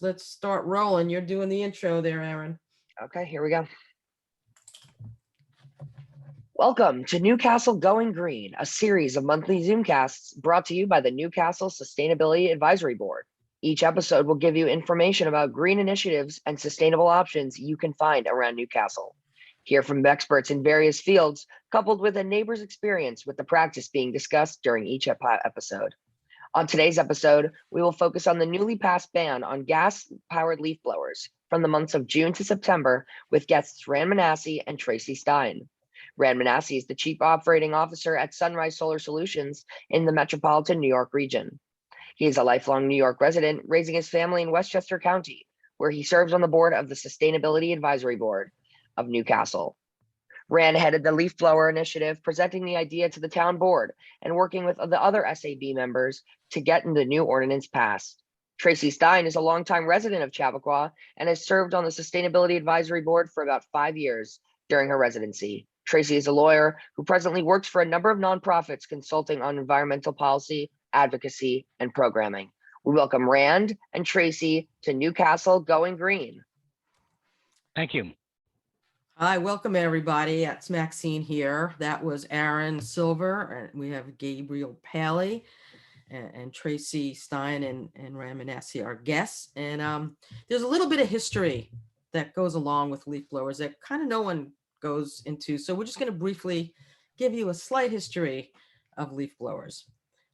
Let's start rolling. You're doing the intro there, Aaron. Okay, here we go. Welcome to Newcastle Going Green, a series of monthly Zoomcasts brought to you by the Newcastle Sustainability Advisory Board. Each episode will give you information about green initiatives and sustainable options you can find around Newcastle. Hear from experts in various fields, coupled with a neighbor's experience with the practice being discussed during each episode. On today's episode, we will focus on the newly passed ban on gas-powered leaf blowers from the months of June to September with guests Rand Manassee and Tracy Stein. Rand Manassee is the Chief Operating Officer at Sunrise Solar Solutions in the metropolitan New York region. He is a lifelong New York resident, raising his family in Westchester County, where he serves on the board of the Sustainability Advisory Board of Newcastle. Rand headed the leaf blower initiative, presenting the idea to the town board and working with the other SAB members to get the new ordinance passed. Tracy Stein is a longtime resident of Chappaqua and has served on the Sustainability Advisory Board for about 5 years during her residency. Tracy is a lawyer who presently works for a number of nonprofits consulting on environmental policy, advocacy, and programming. We welcome Rand and Tracy to Newcastle Going Green. Thank you. Hi, welcome everybody. It's Maxine here. That was Aaron Silver, and we have Gabriel Paley and Tracy Stein and Rand Manassee, our guests. And there's a little bit of history that goes along with leaf blowers that kind of no one goes into. So we're just going to briefly give you a slight history of leaf blowers.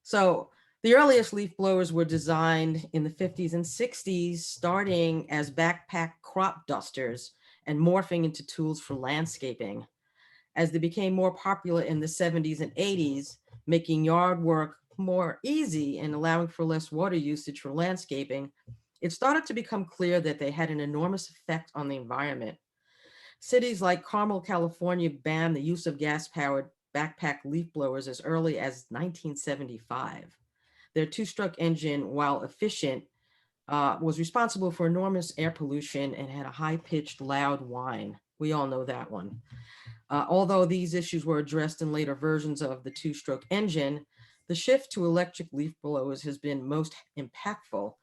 So the earliest leaf blowers were designed in the 50s and 60s, starting as backpack crop dusters and morphing into tools for landscaping. As they became more popular in the 70s and 80s, making yard work more easy and allowing for less water usage for landscaping, it started to become clear that they had an enormous effect on the environment. Cities like Carmel, California banned the use of gas-powered backpack leaf blowers as early as 1975. Their two-stroke engine, while efficient, was responsible for enormous air pollution and had a high-pitched, loud whine. We all know that one. Although these issues were addressed in later versions of the two-stroke engine, the shift to electric leaf blowers has been most impactful.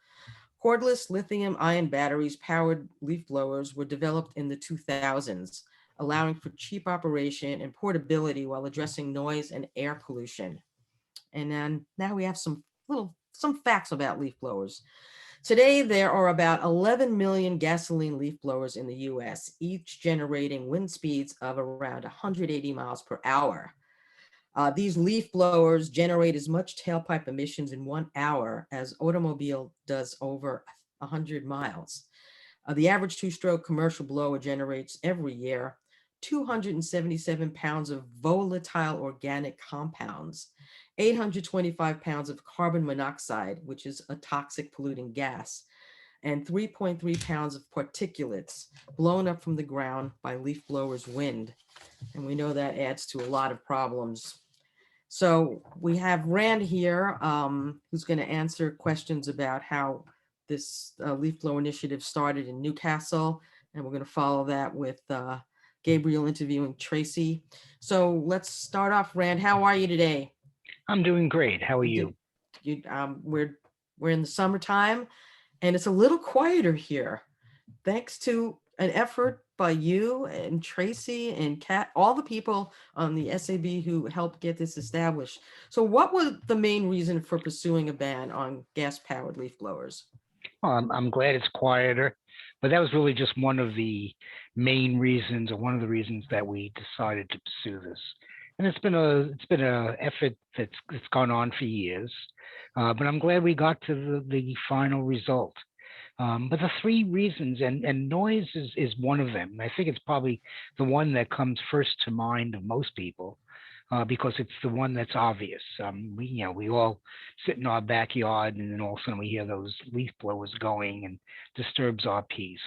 Cordless lithium-ion batteries powered leaf blowers were developed in the 2000s, allowing for cheap operation and portability while addressing noise and air pollution. And then now we have some facts about leaf blowers. Today, there are about 11 million gasoline leaf blowers in the US, each generating wind speeds of around 180 miles per hour. These leaf blowers generate as much tailpipe emissions in 1 hour as automobile does over 100 miles. The average two-stroke commercial blower generates every year 277 pounds of volatile organic compounds, 825 pounds of carbon monoxide, which is a toxic polluting gas, and 3.3 pounds of particulates blown up from the ground by leaf blowers' wind. And we know that adds to a lot of problems. So we have Rand here, who's going to answer questions about how this leaf blower initiative started in Newcastle, and we're going to follow that with Gabriel interviewing Tracy. So let's start off. Rand, how are you today? I'm doing great. How are you? We're in the summertime, and it's a little quieter here, thanks to an effort by you and Tracy and Kat, all the people on the SAB who helped get this established. So what was the main reason for pursuing a ban on gas-powered leaf blowers? Well, I'm glad it's quieter, but that was really just one of the main reasons, or one of the reasons that we decided to pursue this. And it's been a effort that's gone on for years, but I'm glad we got to the final result. But the three reasons, and noise is one of them. I think it's probably the one that comes first to mind of most people, because it's the one that's obvious. We all sit in our backyard, and then all of a sudden we hear those leaf blowers going, and disturbs our peace.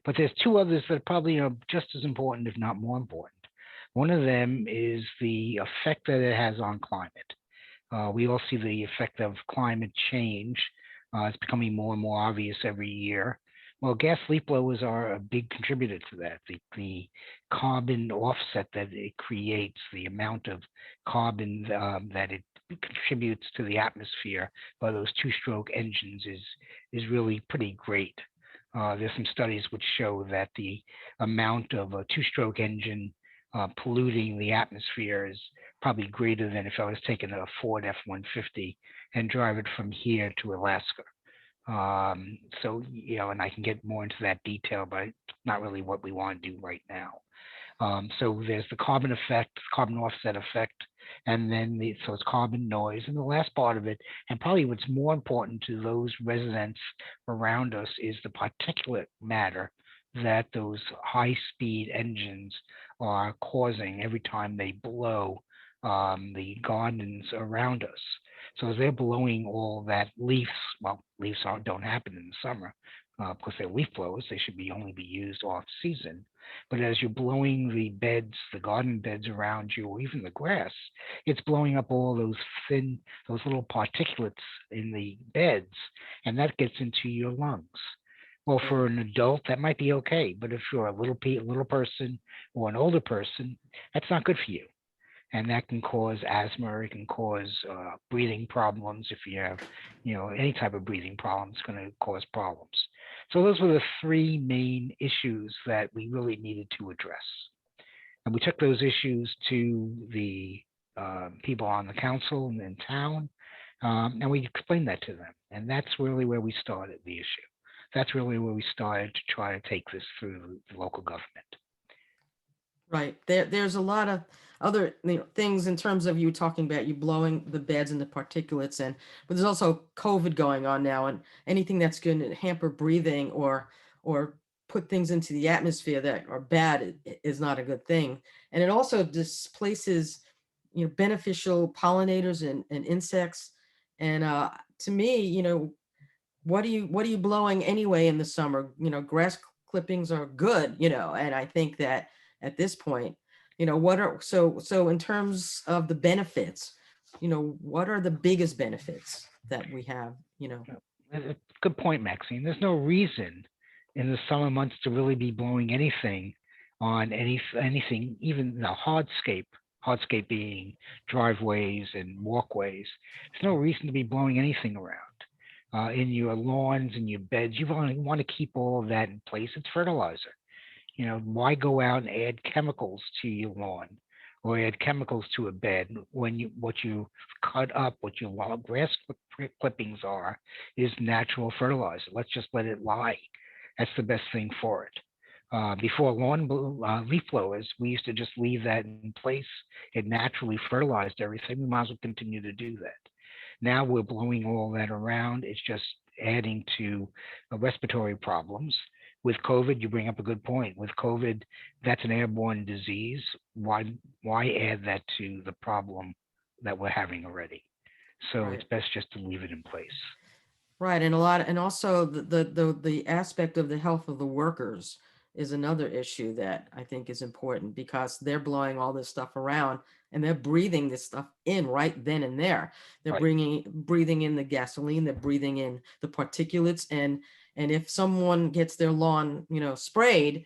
But there's two others that probably are just as important, if not more important. One of them is the effect that it has on climate. We all see the effect of climate change. It's becoming more and more obvious every year. Well, gas leaf blowers are a big contributor to that. The carbon offset that it creates, the amount of carbon that it contributes to the atmosphere by those two-stroke engines is really pretty great. There's some studies which show that the amount of a two-stroke engine polluting the atmosphere is probably greater than if I was taking a Ford F-150 and drive it from here to Alaska. So, and I can get more into that detail, but it's not really what we want to do right now. So there's the carbon effect, carbon offset effect, and then so it's carbon noise. And the last part of it, and probably what's more important to those residents around us, is the particulate matter that those high-speed engines are causing every time they blow the gardens around us. So as they're blowing all that leaves, well, leaves don't happen in the summer because they're leaf blowers. They should only be used off season. But as you're blowing the beds, the garden beds around you, or even the grass, it's blowing up all those those little particulates in the beds, and that gets into your lungs. Well, for an adult, that might be okay, but if you're a little person or an older person, that's not good for you. And that can cause asthma. It can cause breathing problems. If you have, any type of breathing problem, it's going to cause problems. So those were the three main issues that we really needed to address. And we took those issues to the people on the council and in town, and we explained that to them. And that's really where we started the issue. That's really where we started to try to take this through the local government. Right. There's a lot of other things in terms of you talking about you blowing the beds and the particulates in, but there's also COVID going on now, and anything that's going to hamper breathing or put things into the atmosphere that are bad is not a good thing. And it also displaces beneficial pollinators and insects. And to me, what are you blowing anyway in the summer? Grass clippings are good, and I think that at this point, what are so in terms of the benefits, what are the biggest benefits that we have? Good point, Maxine. There's no reason in the summer months to really be blowing anything on anything, even the hardscape being driveways and walkways. There's no reason to be blowing anything around in your lawns and your beds. You want to keep all of that in place. It's fertilizer. Why go out and add chemicals to your lawn or add chemicals to a bed when what you cut up, what your grass clippings are, is natural fertilizer. Let's just let it lie. That's the best thing for it. Before leaf blowers, we used to just leave that in place. It naturally fertilized everything. We might as well continue to do that. Now we're blowing all that around. It's just adding to respiratory problems. With COVID, you bring up a good point. With COVID, that's an airborne disease. Why add that to the problem that we're having already? So Right. It's best just to leave it in place. Right, and also the aspect of the health of the workers is another issue that I think is important, because they're blowing all this stuff around and they're breathing this stuff in right then and there. They're Right. breathing in the gasoline, they're breathing in the particulates, and if someone gets their lawn, sprayed,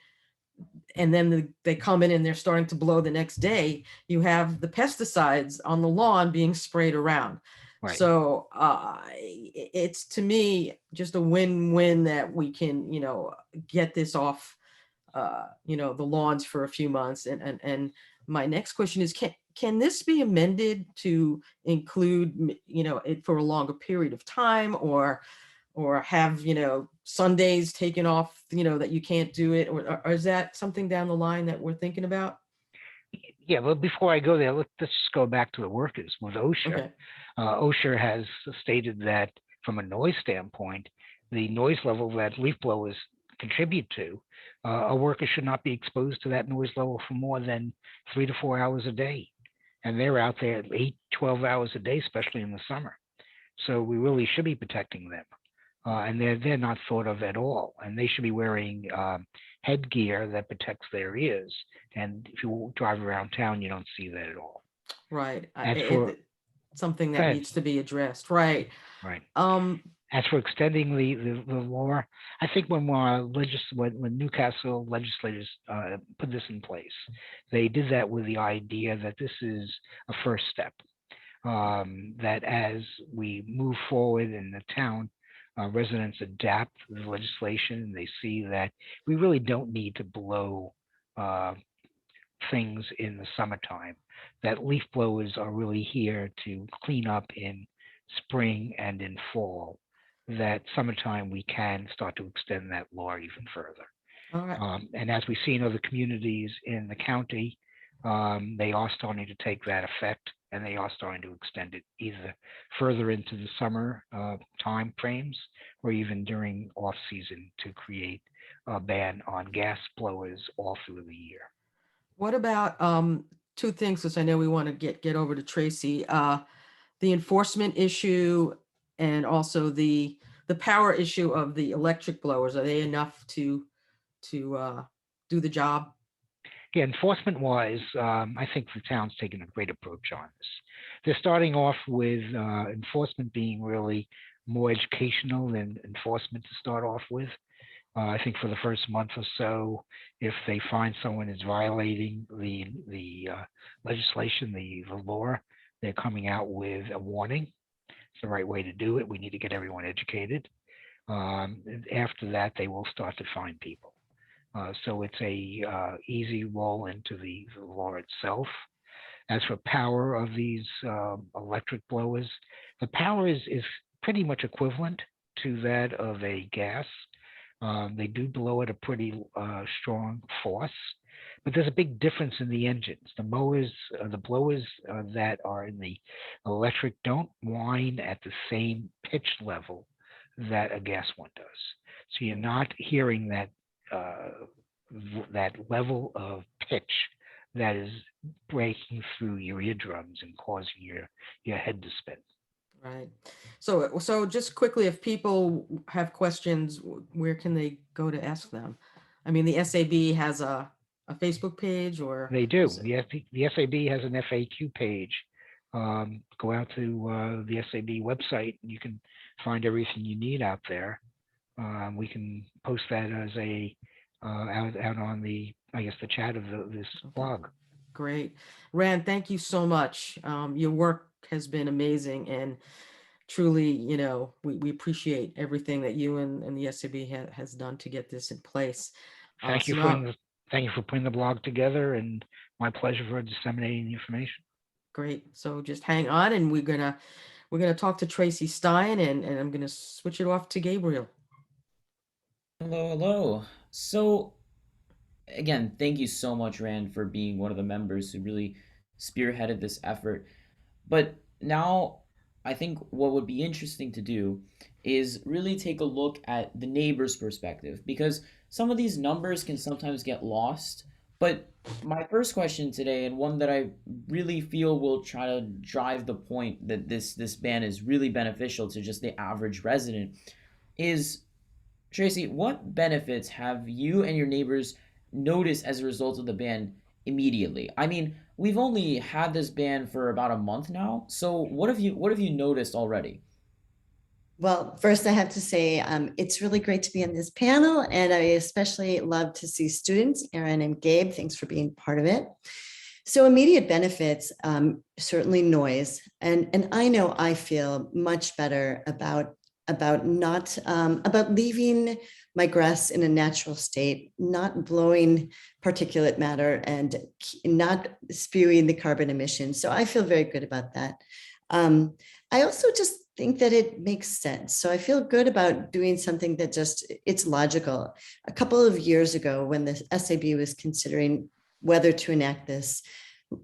and then they come in and they're starting to blow the next day, you have the pesticides on the lawn being sprayed around. Right. So it's, to me, just a win-win that we can, get this off, the lawns for a few months. And my next question is, can this be amended to include, it for a longer period of time, or have, Sundays taken off, that you can't do it, or is that something down the line that we're thinking about? Yeah, but before I go there, let's just go back to the workers with OSHA. Okay. OSHA has stated that from a noise standpoint, the noise level that leaf blowers contribute to, a worker should not be exposed to that noise level for more than 3 to 4 hours a day. And they're out there 8, 12 hours a day, especially in the summer. So we really should be protecting them. And they're not thought of at all. And they should be wearing headgear that protects their ears. And if you drive around town, you don't see that at all. Right. As for Something Go that ahead. needs to be addressed. Right. Right. Um, As for extending the law, I think when Newcastle legislators put this in place, they did that with the idea that this is a first step. that as we move forward in the town, residents adapt the legislation and they see that we really don't need to blow uh, things in the summertime, that leaf blowers are really here to clean up in spring and in fall, that summertime we can start to extend that law even further. All right. And as we see in other communities in the county, they are starting to take that effect and they are starting to extend it either further into the summer time frames or even during off season to create a ban on gas blowers all through the year. What about two things, because I know we want to get over to Tracy. The enforcement issue and also the power issue of the electric blowers. Are they enough to do the job? Yeah, enforcement wise, I think the town's taken a great approach on this. They're starting off with enforcement being really more educational than enforcement to start off with. I think for the first month or so, if they find someone is violating the legislation, the law, they're coming out with a warning. It's the right way to do it. We need to get everyone educated. And after that, they will start to fine people. So it's a easy roll into the law itself. As for power of these electric blowers, the power is pretty much equivalent to that of a gas. They do blow at a pretty strong force, but there's a big difference in the engines. The mowers, the blowers that are in the electric don't whine at the same pitch level that a gas one does. So you're not hearing that that level of pitch that is breaking through your eardrums and causing your head to spin. Right. So just quickly, if people have questions, where can they go to ask them? I mean, the SAB has a Facebook page, or They do. is it- The SAB has an FAQ page. Go out to the SAB website and you can find everything you need out there. We can post that as a out on the, I guess, the chat of this Okay. blog. Great. Rand, thank you so much. Your work has been amazing, and truly, we appreciate everything that you and the SAB has done to get this in place. Thank you So for now, thank you for putting the blog together, and my pleasure for disseminating the information. great. So just hang on, and we're gonna talk to Tracy Stein, and I'm gonna switch it off to Gabriel. Hello, hello. So, again, thank you so much, Rand, for being one of the members who really spearheaded this effort. But now, I think what would be interesting to do is really take a look at the neighbor's perspective because some of these numbers can sometimes get lost. But my first question today, and one that I really feel will try to drive the point that this ban is really beneficial to just the average resident, is Tracy, what benefits have you and your neighbors noticed as a result of the ban immediately? I mean, we've only had this ban for about a month now, so what have you noticed already? Well, first I have to say it's really great to be on this panel, and I especially love to see students, Aaron and Gabe. Thanks for being part of it. So immediate benefits, certainly noise, and I know I feel much better about not about leaving my grass in a natural state, not blowing particulate matter, and not spewing the carbon emissions. So I feel very good about that. I also just think that it makes sense. So I feel good about doing something that it's logical. A couple of years ago, when the SAB was considering whether to enact this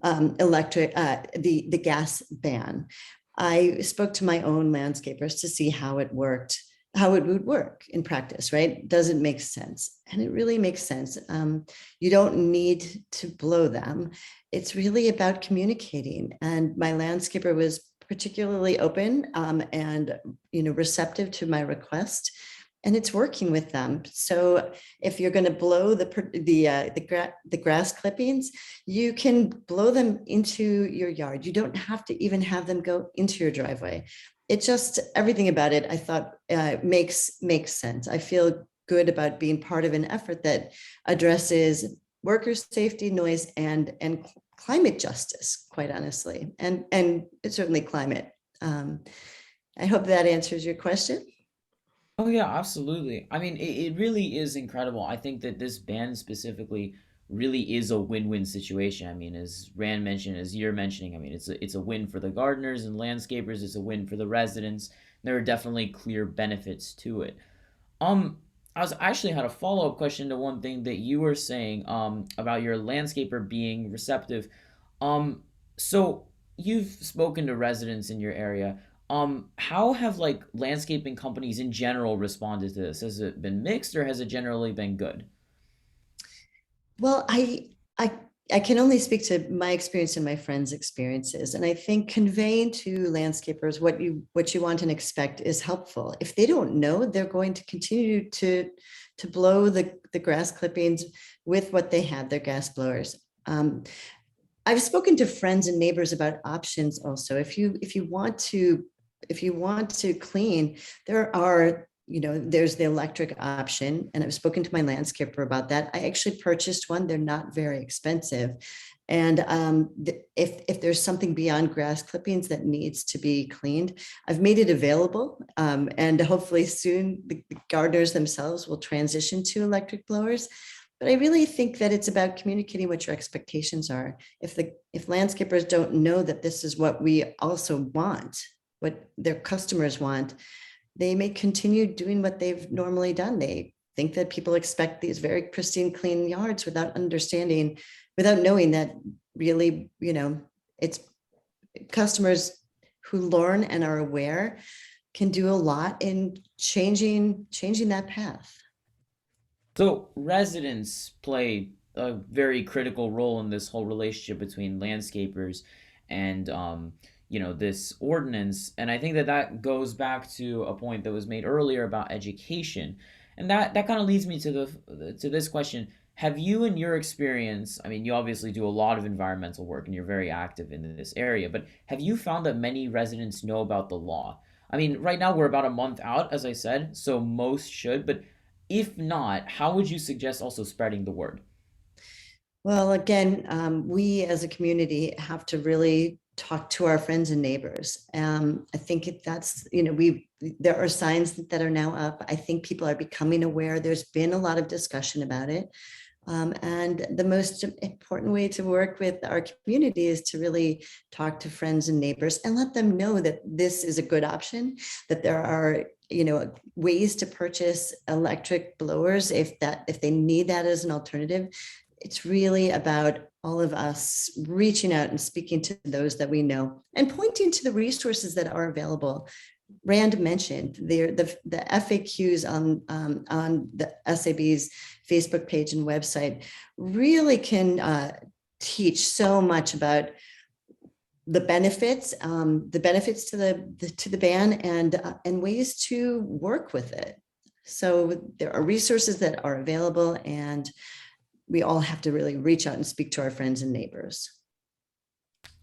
the gas ban, I spoke to my own landscapers to see how it worked, how it would work in practice, right? Does it make sense? And it really makes sense. You don't need to blow them. It's really about communicating. And my landscaper was particularly open and receptive to my request, and it's working with them. So if you're going to blow the grass clippings, you can blow them into your yard. You don't have to even have them go into your driveway. It just, everything about it, I thought makes sense. I feel good about being part of an effort that addresses worker safety, noise, and climate justice, quite honestly, and it's certainly climate. I hope that answers your question. Oh yeah, absolutely. I mean, it really is incredible. I think that this ban specifically really is a win-win situation. I mean, as Rand mentioned, as you're mentioning, I mean, it's a win for the gardeners and landscapers. It's a win for the residents. There are definitely clear benefits to it. Um, I was actually had a follow-up question to one thing that you were saying about your landscaper being receptive. Um, so you've spoken to residents in your area. How have like landscaping companies in general responded to this? Has it been mixed or has it generally been good? Well, I I can only speak to my experience and my friends' experiences, and I think conveying to landscapers what you want and expect is helpful. If they don't know, they're going to continue to blow the grass clippings with what they have, their gas blowers. I've spoken to friends and neighbors about options also. If you want to clean, there are, there's the electric option, and I've spoken to my landscaper about that. I actually purchased one. They're not very expensive. And if there's something beyond grass clippings that needs to be cleaned, I've made it available. And hopefully soon the gardeners themselves will transition to electric blowers. But I really think that it's about communicating what your expectations are. If landscapers don't know that this is what we also want, what their customers want, they may continue doing what they've normally done. They think that people expect these very pristine, clean yards without understanding, without knowing that really, it's customers who learn and are aware can do a lot in changing that path. So residents play a very critical role in this whole relationship between landscapers and this ordinance. And I think that that goes back to a point that was made earlier about education, and that kind of leads me to the to this question. Have you, in your experience, I mean, you obviously do a lot of environmental work and you're very active in this area, but have you found that many residents know about the law? I mean, right now we're about a month out, as I said, so most should, but if not, how would you suggest also spreading the word? Well, again, we as a community have to really talk to our friends and neighbors. I think that's, there are signs that are now up. I think people are becoming aware. There's been a lot of discussion about it. And the most important way to work with our community is to really talk to friends and neighbors and let them know that this is a good option, that there are, ways to purchase electric blowers if they need that as an alternative. It's really about all of us reaching out and speaking to those that we know and pointing to the resources that are available. Rand mentioned the FAQs on the SAB's Facebook page and website really can teach so much about the benefits to the ban and ways to work with it. So there are resources that are available, and we all have to really reach out and speak to our friends and neighbors.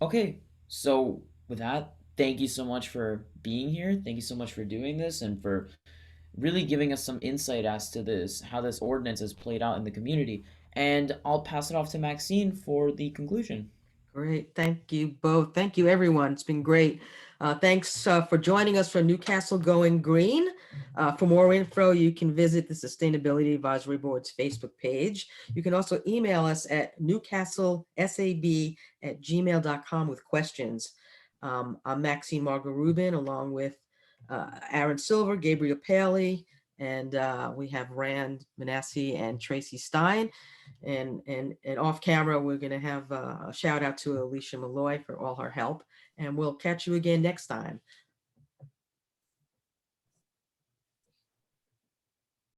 Okay, so with that, thank you so much for being here. Thank you so much for doing this and for really giving us some insight as to this, how this ordinance has played out in the community. And I'll pass it off to Maxine for the conclusion. Great. Thank you both. Thank you, everyone. It's been great. Thanks for joining us for Newcastle Going Green. For more info, you can visit the Sustainability Advisory Board's Facebook page. You can also email us at newcastlesab@gmail.com with questions. I'm Maxine Margaret Rubin, along with Aaron Silver, Gabriel Paley, and we have Rand Manassee and Tracy Stein. And off camera, we're going to have a shout out to Alicia Malloy for all her help. And we'll catch you again next time.